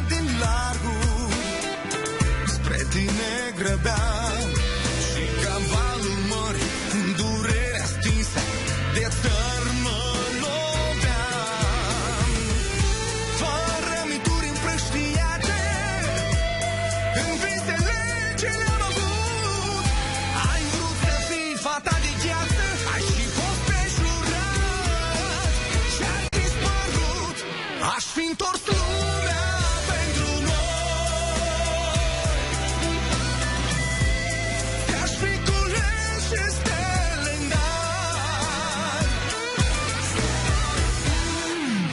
Din largul spre tine grăbeam și ca valul mării în durerea stinsă de țări mă loveam. Fără mituri împrăștiate în visele ce le-am avut, ai vrut să fii fata de gheață, ai și fost prejurat și ai dispărut. Aș fi întors lumea pentru noi, te-aș fi cules și stele în dar,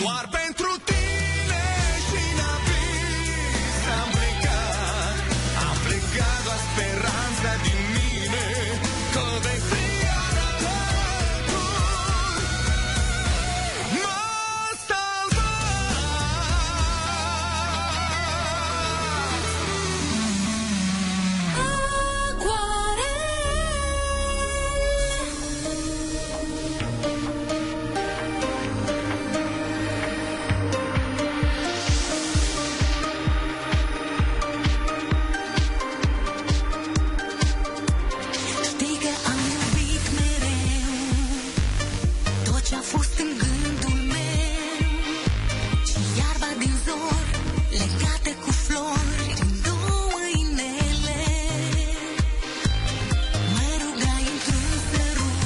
doar pentru tine și n-am vis am plecat doar speranța din mine că vei fi alături, mă salva. Știi că am iubit mereu tot ce-a fost în gândul meu, și iarba din zor legată cu flori din două inele. Mă rugai într-un sărut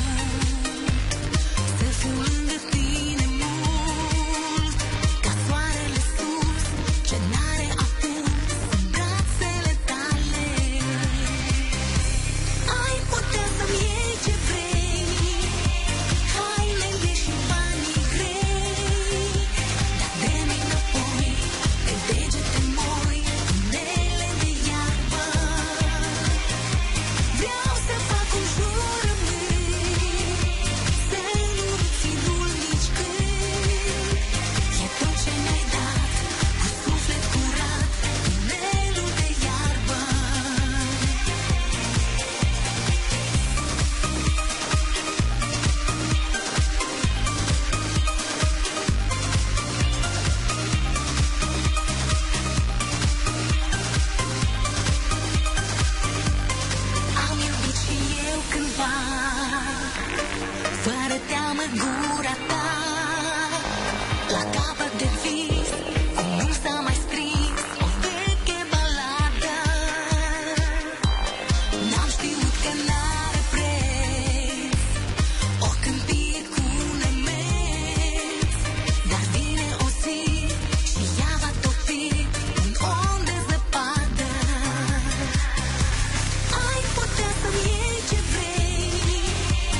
să fiu lângă tine mult, ca soarele sus ce n-are apus în brațele tale. Ai putea să-mi iei ce vrei, hainele și banii grei, dar de-mi înapoi de degete moi, tunele de iarbă. Vreau să fac un jurământ, să nu-mi firul nici când. E tot ce mi-ai dat, cu suflet curat, tunelul de iarbă. Am iubit și eu cândva, fără teamă,